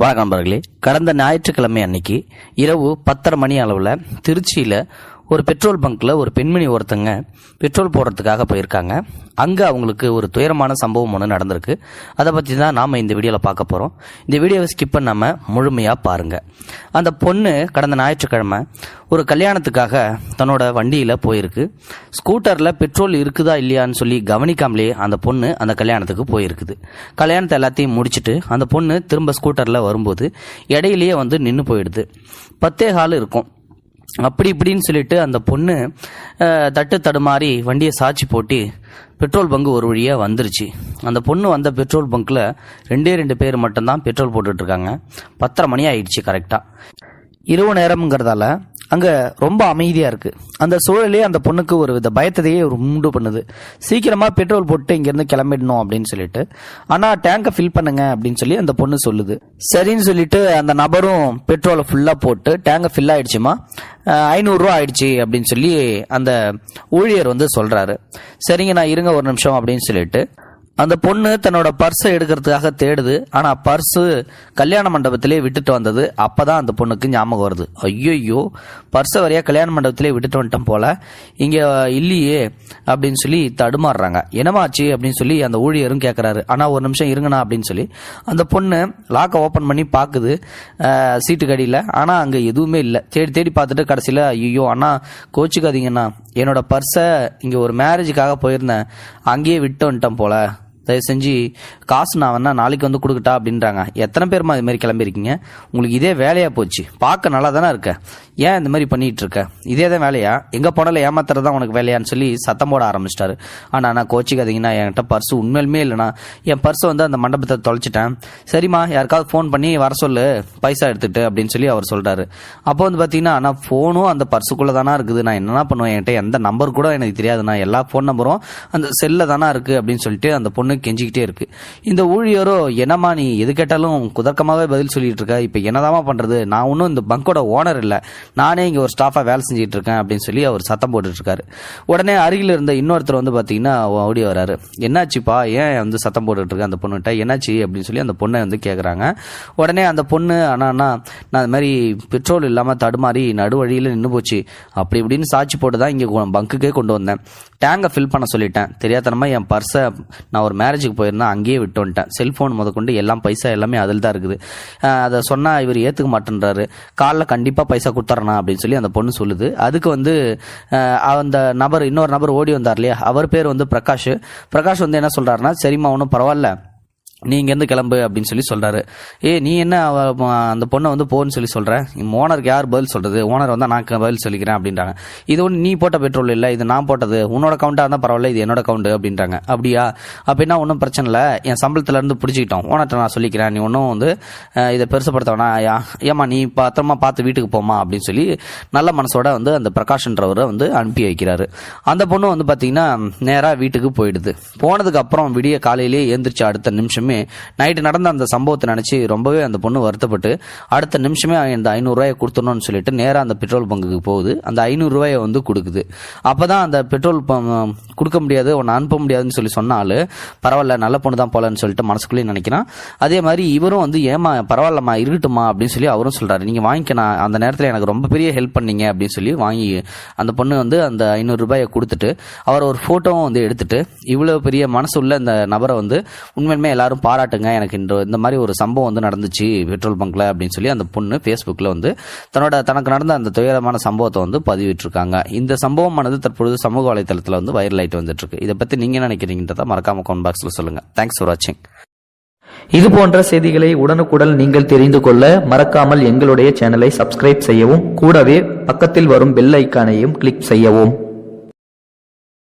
வணக்கம் நண்பர்களே. கடந்த ஞாயிற்றுக்கிழமை அன்னைக்கு இரவு 10:30 மணி அளவில் திருச்சியில் ஒரு பெட்ரோல் பங்க்கில் ஒரு பெண்மணி ஒருத்தங்க பெட்ரோல் போடுறதுக்காக போயிருக்காங்க. அங்கே அவங்களுக்கு ஒரு துயரமான சம்பவம் ஒன்று நடந்திருக்கு. அதை பற்றி தான் நாம் இந்த வீடியோவில் பார்க்க போகிறோம். இந்த வீடியோவை ஸ்கிப் பண்ணாமல் முழுமையாக பாருங்கள். அந்த பொண்ணு கடந்த ஞாயிற்றுக்கிழமை ஒரு கல்யாணத்துக்காக தன்னோட வண்டியில் போயிருக்கு. ஸ்கூட்டரில் பெட்ரோல் இருக்குதா இல்லையான்னு சொல்லி கவனிக்காமலே அந்த பொண்ணு அந்த கல்யாணத்துக்கு போயிருக்குது. கல்யாணத்தை எல்லாத்தையும் முடிச்சுட்டு அந்த பொண்ணு திரும்ப ஸ்கூட்டரில் வரும்போது இடையிலேயே நின்று போயிடுது. 10:15 இருக்கும். அப்படி இப்படின்னு சொல்லிட்டு அந்த பொண்ணு தட்டு தடுமாறி வண்டியை சாட்சி போட்டு பெட்ரோல் பங்கு ஒரு வழியாக வந்துருச்சு. அந்த பொண்ணு வந்த பெட்ரோல் பங்க்கில் 2 பேர் மட்டும்தான் பெட்ரோல் போட்டுட்ருக்காங்க. 10:30 மணி ஆயிடுச்சு கரெக்டாக. இரவு நேரம்ங்கிறதால அங்கே ரொம்ப அமைதியாக இருக்குது. அந்த சூழலே அந்த பொண்ணுக்கு ஒரு வித பயத்தையே உண்டு பண்ணுது. சீக்கிரமாக பெட்ரோல் போட்டு இங்கேருந்து கிளம்பிடணும் அப்படின்னு சொல்லிட்டு, ஆனால் டேங்கை ஃபில் பண்ணுங்க அப்படின்னு சொல்லி அந்த பொண்ணு சொல்லுது. சரின்னு சொல்லிட்டு அந்த நபரும் பெட்ரோலை ஃபுல்லாக போட்டு டேங்கை ஃபில் ஆயிடுச்சுமா, 500 ரூபா ஆயிடுச்சு அப்படின்னு சொல்லி அந்த ஊழியர் சொல்கிறாரு. சரிங்க நான் இருங்க ஒரு நிமிஷம் அப்படின்னு சொல்லிட்டு அந்த பொண்ணு தன்னோட பர்ஸை எடுக்கிறதுக்காக தேடுது. ஆனால் பர்ஸு கல்யாண மண்டபத்திலே விட்டுட்டு வந்தது. அப்போதான் அந்த பொண்ணுக்கு ஞாபகம் வருது, ஐயோ பர்ஸை வரையா கல்யாண மண்டபத்திலே விட்டுட்டு வந்துட்டோம் போல, இங்கே இல்லையே அப்படின்னு சொல்லி தடுமாறுறாங்க. என்னமாச்சு அப்படின்னு சொல்லி அந்த ஊழியரும் கேட்குறாரு. ஆனால் ஒரு நிமிஷம் இருங்கண்ணா அப்படின்னு சொல்லி அந்த பொண்ணு லாக்கை ஓப்பன் பண்ணி பார்க்குது சீட்டு கடியில். ஆனால் அங்கே எதுவுமே இல்லை. தேடி பார்த்துட்டு கடைசியில் ஐயோ அண்ணா கோச்சிக்காதீங்கண்ணா, என்னோட பர்ஸை இங்கே ஒரு மேரேஜுக்காக போயிருந்தேன், அங்கேயே விட்டு வந்துட்டேன் போல, தயவு செஞ்சு காசு நான் வேணா நாளைக்கு கொடுக்கட்டா அப்படின்றாங்க. எத்தனை பேருமா இது மாதிரி கிளம்பியிருக்கீங்க? உங்களுக்கு இதே வேலையா போச்சு? பார்க்க நல்லா தானே இருக்க, ஏன் இந்த மாதிரி பண்ணிட்டு இருக்க? இதே தான் வேலையா? எங்கே போனாலும் ஏமாத்துறது தான் உனக்கு வேலையான்னு சொல்லி சத்தம் போட ஆரம்பிச்சிட்டாரு. ஆனால் நான் கோச்சிக்காதீங்கன்னா, என்கிட்ட பர்ஸு உண்மையிலுமே இல்லைண்ணா, என் பர்ஸை அந்த மண்டபத்தை தொலைச்சிட்டேன். சரிம்மா யாருக்காவது ஃபோன் பண்ணி வர சொல்லு பைசா எடுத்துட்டு அப்படின்னு சொல்லி அவர் சொல்கிறாரு. அப்போ பார்த்தீங்கன்னா ஆனால் ஃபோனும் அந்த பர்ஸுக்குள்ளே தானே இருக்குது, நான் என்னென்ன பண்ணுவேன், என்கிட்ட எந்த நம்பர் கூட எனக்கு தெரியாதுண்ணா, எல்லா ஃபோன் நம்பரும் அந்த செல்லில் தானே இருக்குது அப்படின்னு சொல்லிட்டு அந்த பொண்ணு கெஞ்சிக்கிட்டே இருக்கு. இந்த ஊழியரோ என்னம்மா நீ எது கேட்டாலும் குதர்க்கமாகவே பதில் சொல்லிட்டு இருக்க, இப்போ என்னதாமா பண்றது, நான் ஒன்றும் இந்த பங்கோட ஓனர் இல்லை, நானே இங்கே ஒரு ஸ்டாஃபாக வேலை செஞ்சுட்டு இருக்கேன் அப்படின்னு சொல்லி அவர் சத்தம் போட்டுட்டு இருக்காரு. உடனே அருகில் இருந்த இன்னொருத்தர் பார்த்தீங்கன்னா ஓடி வராரு. என்னாச்சுப்பா, ஏன் சத்தம் போட்டுட்டு இருக்க அந்த பொண்ணுகிட்ட, என்னாச்சு அப்படின்னு சொல்லி அந்த பொண்ணை கேட்குறாங்க. உடனே அந்த பொண்ணு அண்ணா நான் அது மாதிரி பெட்ரோல் இல்லாமல் தடுமாறி நடுவழியில் நின்று போச்சு, அப்படி இப்படின்னு சாட்சி போட்டு தான் இங்கே பங்குக்கே கொண்டு வந்தேன். டேங்கை ஃபில் பண்ண சொல்லிட்டேன், தெரியாதனமா என் பர்ஸை நான் ஒரு மேரேஜுக்கு போயிருந்தேன் அங்கேயே விட்டு வந்துட்டேன், செல்ஃபோன் முதற்கொண்டு எல்லாம் பைசா எல்லாமே அதில் தான் இருக்குது, அதை சொன்னால் இவர் ஏற்றுக்க மாட்டேன்றாரு, காலைல கண்டிப்பாக பைசா கொடுத்துறேண்ணா அப்படின்னு சொல்லி அந்த பொண்ணு சொல்லுது. அதுக்கு அந்த நபர் இன்னொரு நபர் ஓடி வந்தார் இல்லையா, அவர் பேர் பிரகாஷ். பிரகாஷ் என்ன சொல்கிறாருன்னா, சரிம்மா ஒன்றும் பரவாயில்ல, நீ இங்கேருந்து கிளம்பு அப்படின்னு சொல்லி சொல்கிறாரு. நீ என்ன அந்த பொண்ணை போன்னு சொல்லி சொல்கிறேன், ஓனருக்கு யார் பதில் சொல்கிறது, ஓனர் நான் பதில் சொல்லிக்கிறேன் அப்படின்றாங்க. இது நீ போட்ட பெட்ரோல் இல்லை, இது நான் போட்டது, உன்னோட அக்கௌண்ட்டாக இருந்தால் பரவாயில்ல, இது என்னோட அக்கௌண்ட் அப்படின்றாங்க. அப்படியா, அப்படின்னா ஒன்றும் பிரச்சனை இல்லை, என் சம்பளத்துலேருந்து பிடிச்சிக்கிட்டோம், ஓனர்கிட்ட நான் சொல்லிக்கிறேன், நீ ஒன்றும் இதை பெருசுப்படுத்தவனா, ஏமா நீ பத்திரமா பார்த்து வீட்டுக்கு போமா அப்படின்னு சொல்லி நல்ல மனசோட அந்த பிரகாஷ்ன்றவரை அனுப்பி வைக்கிறாரு. அந்த பொண்ணு பார்த்தீங்கன்னா நேராக வீட்டுக்கு போயிடுது. போனதுக்கு அப்புறம் விடிய காலையிலேயே எழுந்திரிச்சு அடுத்த நிமிஷமே நைட்டு நடந்த அந்த சம்பவத்தை நினைச்சு ரொம்பவே அந்த பொண்ணு வருத்தப்பட்டு அடுத்த நிமிஷமே அந்த 500 ரூபாயை கொடுத்துடணும்னு சொல்லிட்டு நேரா அந்த பெட்ரோல் பங்குக்கு போகுது. அந்த 500 ரூபாயை கொடுக்குது. அப்பதான் அந்த பெட்ரோல் கொடுக்க முடியாது, உன்னை அனுப்ப முடியாதுன்னு சொல்லி சொன்னாலும் பரவாயில்ல நல்ல பொண்ணு தான் போலன்னு சொல்லிட்டு மனசுக்குள்ளேயே நினைக்கிறான். அதே மாதிரி இவரும் ஏமா பரவாயில்லம்மா இருக்கட்டுமா அப்படின்னு சொல்லி அவரும் சொல்றாரு, நீங்க வாங்கிக்கணும், அந்த நேரத்தில் எனக்கு ரொம்ப பெரிய ஹெல்ப் பண்ணீங்க அப்படின்னு சொல்லி வாங்கி அந்த பொண்ணு அந்த 500 ரூபாயை கொடுத்துட்டு அவர் ஒரு போட்டோவும் எடுத்துட்டு இவ்வளவு பெரிய மனசு உள்ள இந்த நபரை உண்மையுமே எல்லாரும் பாராட்டுங்க, எனக்கு இந்த மாதிரி ஒரு சம்பவம் நடந்துச்சு பெட்ரோல் பங்க்ல அப்படின்னு சொல்லி அந்த பொண்ணு ஃபேஸ்புக்கில் தனக்கு நடந்த அந்த துயரமான சம்பவத்தை பதிவிட்டு இருக்காங்க. இந்த சம்பவமானது தற்பொழுது சமூக வலைதளத்தில் வைரல் ஆயிட்டு வந்துட்டு இருக்கு. இதை பத்தி நீங்க நினைக்கிறீங்கன்றத மறக்காம கமெண்ட் பாக்ஸ்ல சொல்லுங்க. தேங்க்ஸ் ஃபார் வாட்சிங். இது போன்ற செய்திகளை உடனுக்குடன் நீங்கள் தெரிந்து கொள்ள மறக்காமல் எங்களுடைய சேனலை சப்ஸ்கிரைப் செய்யவும், கூடவே பக்கத்தில் வரும் பெல் ஐக்கானையும் கிளிக் செய்யவும்.